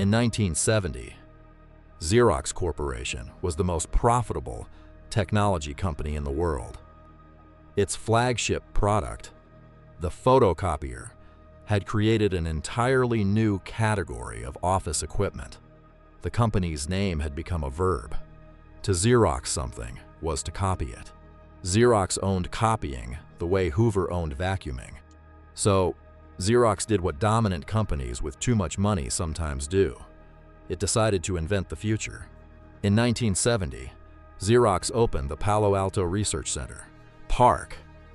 In 1970, Xerox Corporation was the most profitable technology company in the world. Its flagship product, the photocopier, had created an entirely new category of office equipment. The company's name had become a verb. To Xerox something was to copy it. Xerox owned copying the way Hoover owned vacuuming. So, Xerox did what dominant companies with too much money sometimes do. It decided to invent the future. In 1970, Xerox opened the Palo Alto Research Center, PARC,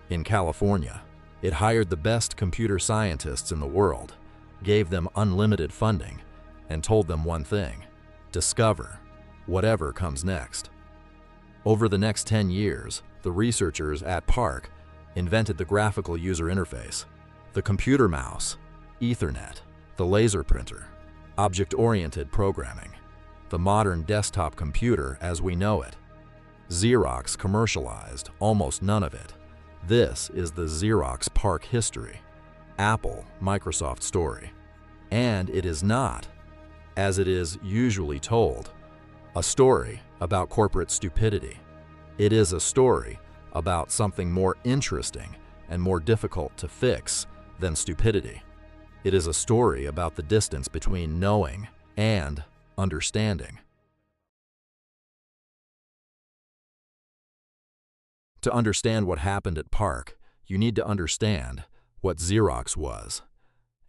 in California. It hired the best computer scientists in the world, gave them unlimited funding, and told them one thing: discover whatever comes next. Over the next 10 years, the researchers at PARC invented the graphical user interface, the computer mouse, Ethernet, the laser printer, object-oriented programming, the modern desktop computer as we know it. Xerox commercialized almost none of it. This is the Xerox PARC history, Apple, Microsoft story. And it is not, as it is usually told, a story about corporate stupidity. It is a story about something more interesting and more difficult to fix than stupidity. It is a story about the distance between knowing and understanding. To understand what happened at PARC, you need to understand what Xerox was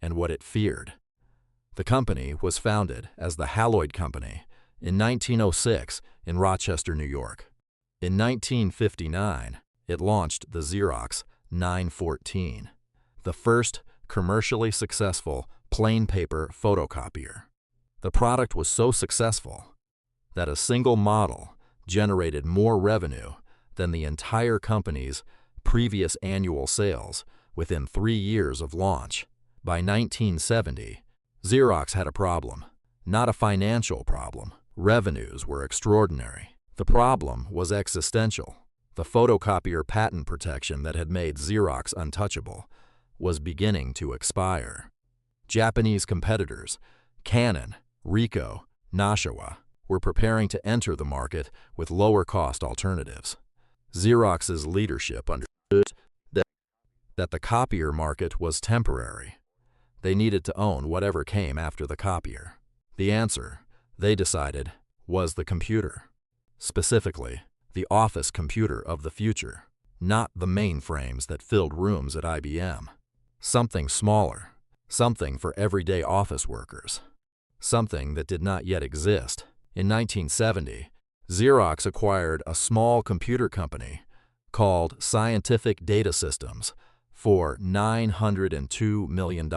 and what it feared. The company was founded as the Haloid Company in 1906 in Rochester, New York. In 1959, it launched the Xerox 914, the first commercially successful plain paper photocopier. The product was so successful that a single model generated more revenue than the entire company's previous annual sales within 3 years of launch. By 1970, Xerox had a problem, not a financial problem. Revenues were extraordinary. The problem was existential. The photocopier patent protection that had made Xerox untouchable was beginning to expire. Japanese competitors, Canon, Ricoh, Nashua, were preparing to enter the market with lower-cost alternatives. Xerox's leadership understood that the copier market was temporary. They needed to own whatever came after the copier. The answer, they decided, was the computer. Specifically, the office computer of the future, not the mainframes that filled rooms at IBM. Something smaller, something for everyday office workers, something that did not yet exist. In 1970, Xerox acquired a small computer company called Scientific Data Systems for $902 million.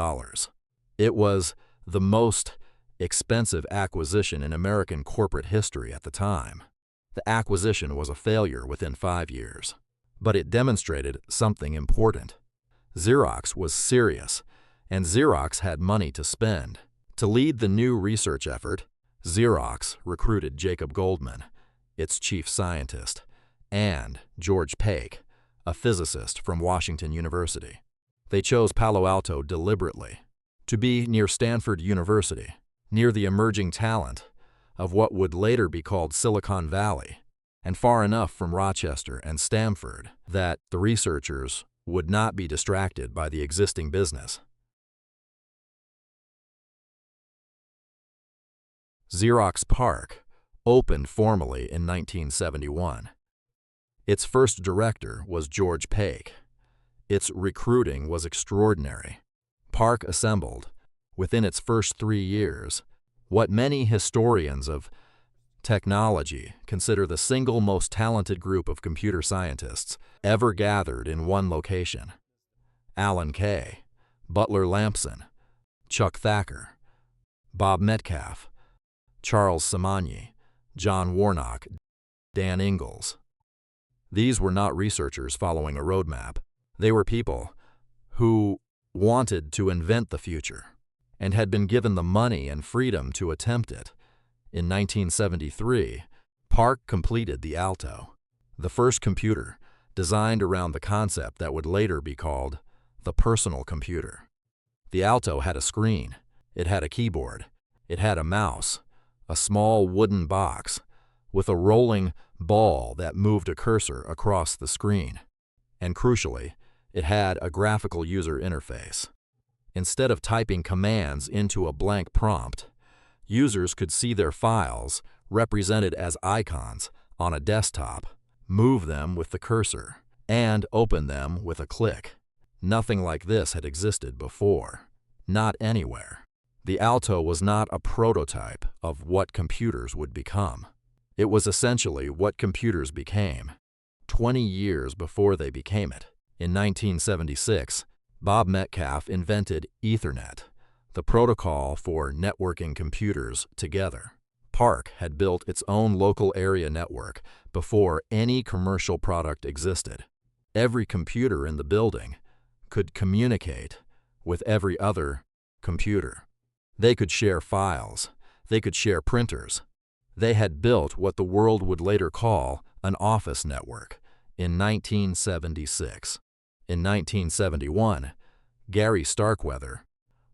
It was the most expensive acquisition in American corporate history at the time. The acquisition was a failure within 5 years, but it demonstrated something important. Xerox was serious, and Xerox had money to spend. To lead the new research effort, Xerox recruited Jacob Goldman, its chief scientist, and George Paik, a physicist from Washington University. They chose Palo Alto deliberately, to be near Stanford University, near the emerging talent of what would later be called Silicon Valley, and far enough from Rochester and Stanford that the researchers would not be distracted by the existing business. Xerox PARC opened formally in 1971. Its first director was George Paik. Its recruiting was extraordinary. PARC assembled, within its first 3 years, what many historians of technology consider the single most talented group of computer scientists ever gathered in one location. Alan Kay, Butler Lampson, Chuck Thacker, Bob Metcalfe, Charles Simonyi, John Warnock, Dan Ingalls. These were not researchers following a roadmap. They were people who wanted to invent the future and had been given the money and freedom to attempt it. In 1973, PARC completed the Alto, the first computer designed around the concept that would later be called the personal computer. The Alto had a screen, it had a keyboard, It had a mouse, a small wooden box, with a rolling ball that moved a cursor across the screen. And crucially, it had a graphical user interface. Instead of typing commands into a blank prompt, users could see their files represented as icons on a desktop, move them with the cursor, and open them with a click. Nothing like this had existed before. Not anywhere. The Alto was not a prototype of what computers would become. It was essentially what computers became, 20 years before they became it. In 1976, Bob Metcalfe invented Ethernet, the protocol for networking computers together. PARC had built its own local area network before any commercial product existed. Every computer in the building could communicate with every other computer. They could share files. They could share printers. They had built what the world would later call an office network in 1976. In 1971, Gary Starkweather,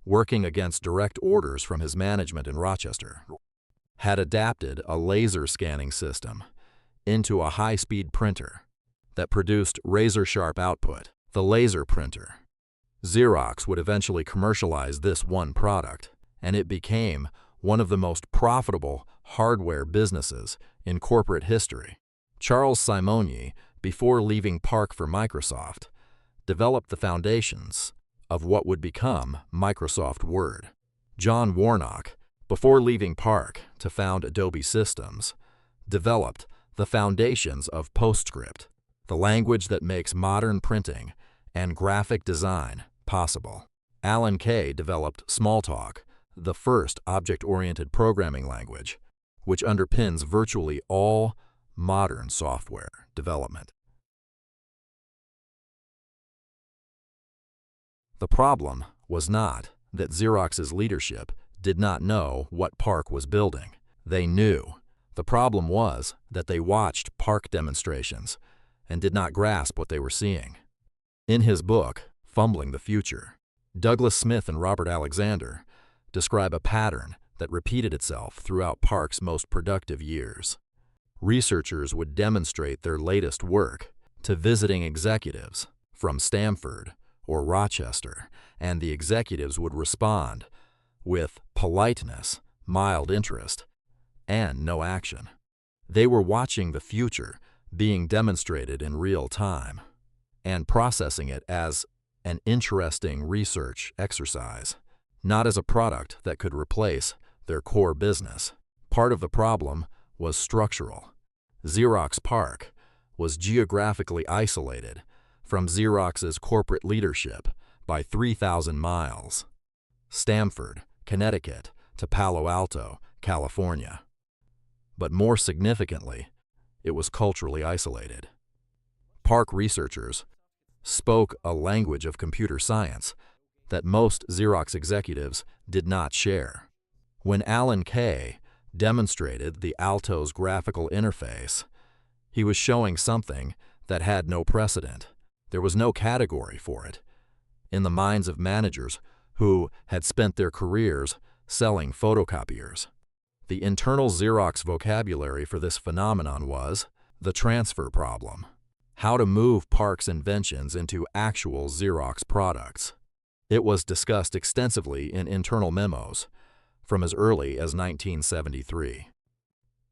working against direct orders from his management in Rochester, had adapted a laser scanning system into a high-speed printer that produced razor-sharp output, the laser printer. Xerox would eventually commercialize this one product, and it became one of the most profitable hardware businesses in corporate history. Charles Simonyi, before leaving PARC for Microsoft, developed the foundations of what would become Microsoft Word. John Warnock, before leaving PARC to found Adobe Systems, developed the foundations of PostScript, the language that makes modern printing and graphic design possible. Alan Kay developed Smalltalk, the first object-oriented programming language, which underpins virtually all modern software development. The problem was not that Xerox's leadership did not know what PARC was building. They knew. The problem was that they watched PARC demonstrations and did not grasp what they were seeing. In his book, Fumbling the Future, Douglas Smith and Robert Alexander describe a pattern that repeated itself throughout PARC's most productive years. Researchers would demonstrate their latest work to visiting executives from Stanford or Rochester, and the executives would respond with politeness, mild interest, and no action. They were watching the future being demonstrated in real time and processing it as an interesting research exercise, not as a product that could replace their core business. Part of the problem was structural. Xerox PARC was geographically isolated from Xerox's corporate leadership by 3,000 miles. Stamford, Connecticut, to Palo Alto, California. But more significantly, it was culturally isolated. PARC researchers spoke a language of computer science that most Xerox executives did not share. When Alan Kay demonstrated the Alto's graphical interface, he was showing something that had no precedent. There was no category for it in the minds of managers who had spent their careers selling photocopiers. The internal Xerox vocabulary for this phenomenon was the transfer problem, how to move PARC's inventions into actual Xerox products. It was discussed extensively in internal memos from as early as 1973.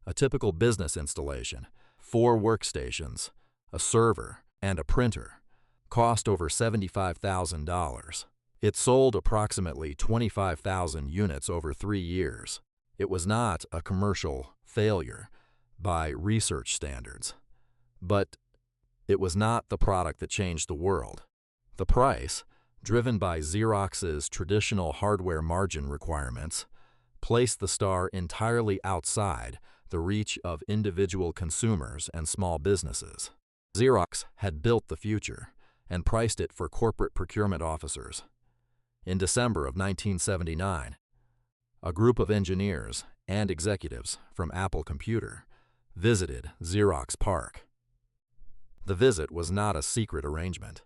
A typical business installation, 4 workstations, a server, and a printer, cost over $75,000. It sold approximately 25,000 units over 3 years. It was not a commercial failure by research standards, but it was not the product that changed the world. The price, driven by Xerox's traditional hardware margin requirements, placed the star entirely outside the reach of individual consumers and small businesses. Xerox had built the future and priced it for corporate procurement officers. In December of 1979, a group of engineers and executives from Apple Computer visited Xerox PARC. The visit was not a secret arrangement.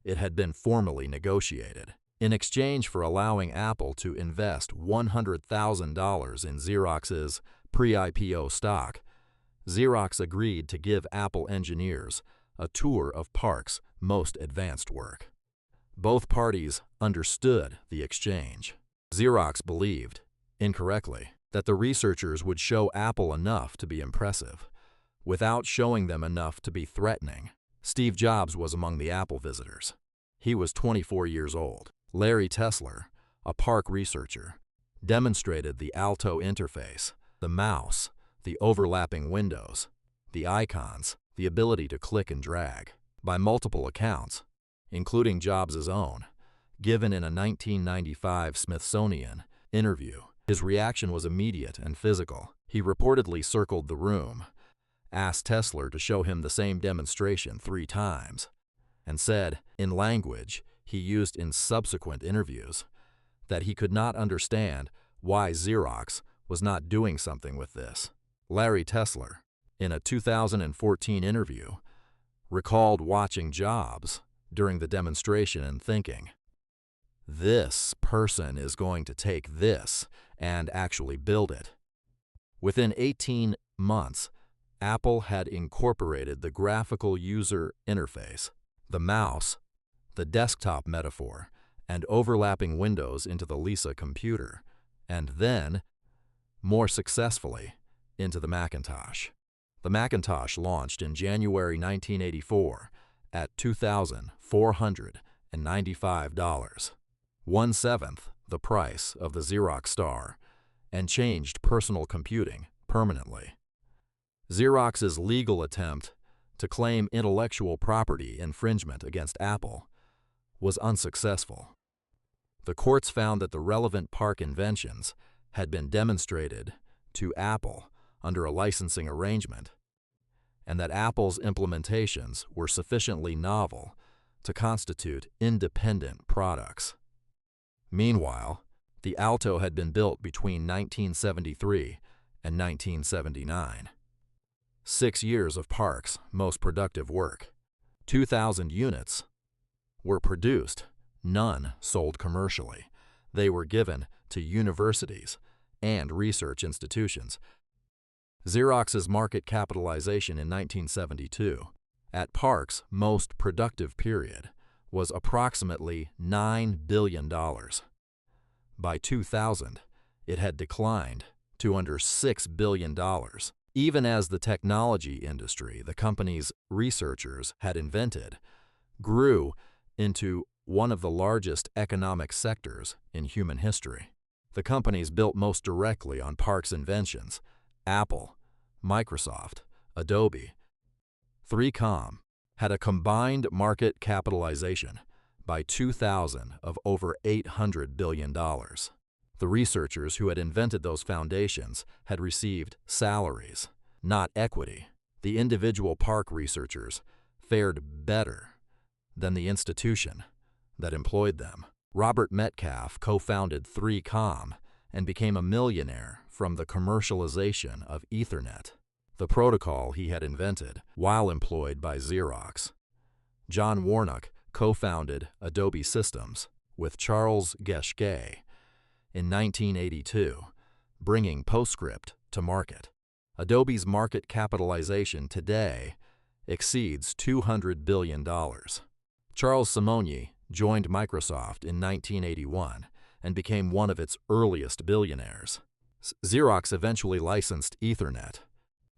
It had been formally negotiated. In exchange for allowing Apple to invest $100,000 in Xerox's pre-IPO stock, Xerox agreed to give Apple engineers a tour of PARC's most advanced work. Both parties understood the exchange. Xerox believed, incorrectly, that the researchers would show Apple enough to be impressive, without showing them enough to be threatening. Steve Jobs was among the Apple visitors. He was 24 years old. Larry Tesler, a PARC researcher, demonstrated the Alto interface, the mouse, the overlapping windows, the icons, the ability to click and drag. By multiple accounts, including Jobs' own, given in a 1995 Smithsonian interview, his reaction was immediate and physical. He reportedly circled the room, asked Tesler to show him the same demonstration 3 times, and said, in language he used in subsequent interviews, that he could not understand why Xerox was not doing something with this. Larry Tesler, in a 2014 interview, recalled watching Jobs during the demonstration and thinking, "This person is going to take this and actually build it." Within 18 months, Apple had incorporated the graphical user interface, the mouse, the desktop metaphor, and overlapping windows into the Lisa computer, and then, more successfully, into the Macintosh. The Macintosh launched in January 1984 at $2,495, 1/7 the price of the Xerox Star, and changed personal computing permanently. Xerox's legal attempt to claim intellectual property infringement against Apple was unsuccessful. The courts found that the relevant PARC inventions had been demonstrated to Apple under a licensing arrangement, and that Apple's implementations were sufficiently novel to constitute independent products. Meanwhile, the Alto had been built between 1973 and 1979. 6 years of PARC's most productive work. 2,000 units were produced, none sold commercially. They were given to universities and research institutions. Xerox's market capitalization in 1972, at PARC's most productive period, was approximately $9 billion. By 2000, it had declined to under $6 billion. Even as the technology industry the company's researchers had invented grew into one of the largest economic sectors in human history. The companies built most directly on PARC's inventions, Apple, Microsoft, Adobe, 3Com, had a combined market capitalization by 2000 of over $800 billion. The researchers who had invented those foundations had received salaries, not equity. The individual PARC researchers fared better than the institution that employed them. Robert Metcalfe co-founded 3Com and became a millionaire from the commercialization of Ethernet, the protocol he had invented while employed by Xerox. John Warnock co-founded Adobe Systems with Charles Geschke in 1982, bringing PostScript to market. Adobe's market capitalization today exceeds $200 billion. Charles Simonyi joined Microsoft in 1981 and became one of its earliest billionaires. Xerox eventually licensed Ethernet,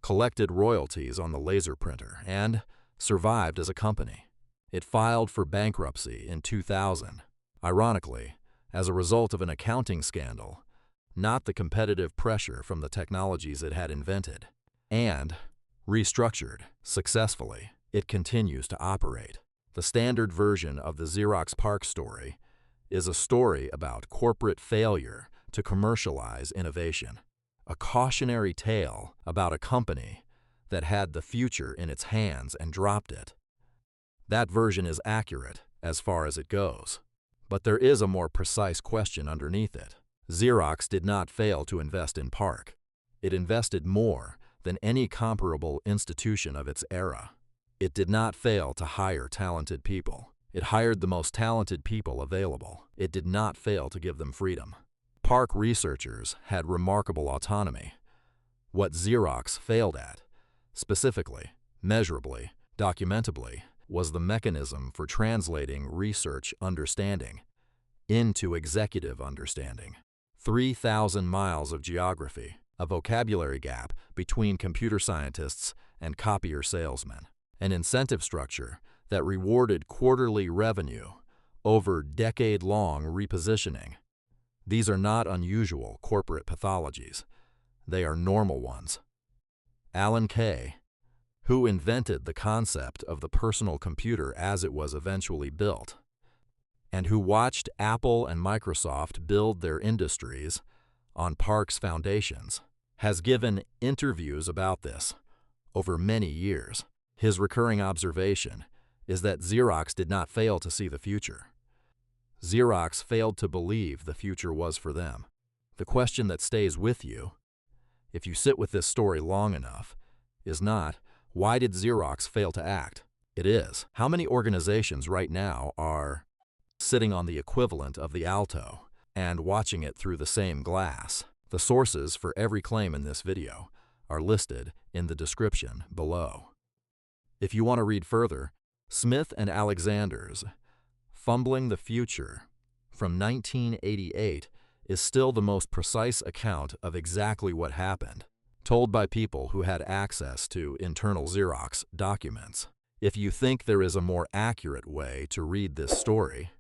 collected royalties on the laser printer, and survived as a company. It filed for bankruptcy in 2000, ironically, as a result of an accounting scandal, not the competitive pressure from the technologies it had invented, and restructured successfully. It continues to operate. The standard version of the Xerox PARC story is a story about corporate failure to commercialize innovation, a cautionary tale about a company that had the future in its hands and dropped it. That version is accurate as far as it goes, but there is a more precise question underneath it. Xerox did not fail to invest in PARC. It invested more than any comparable institution of its era. It did not fail to hire talented people. It hired the most talented people available. It did not fail to give them freedom. PARC researchers had remarkable autonomy. What Xerox failed at, specifically, measurably, documentably, was the mechanism for translating research understanding into executive understanding. 3,000 miles of geography, a vocabulary gap between computer scientists and copier salesmen, an incentive structure that rewarded quarterly revenue over decade-long repositioning. These are not unusual corporate pathologies. They are normal ones. Alan Kay, who invented the concept of the personal computer as it was eventually built, and who watched Apple and Microsoft build their industries on PARC's foundations, has given interviews about this over many years. His recurring observation is that Xerox did not fail to see the future. Xerox failed to believe the future was for them. The question that stays with you, if you sit with this story long enough, is not, why did Xerox fail to act? It is, how many organizations right now are sitting on the equivalent of the Alto and watching it through the same glass? The sources for every claim in this video are listed in the description below. If you want to read further, Smith and Alexander's Fumbling the Future from 1988 is still the most precise account of exactly what happened, told by people who had access to internal Xerox documents. If you think there is a more accurate way to read this story,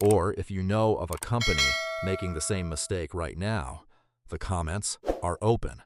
or if you know of a company making the same mistake right now, the comments are open.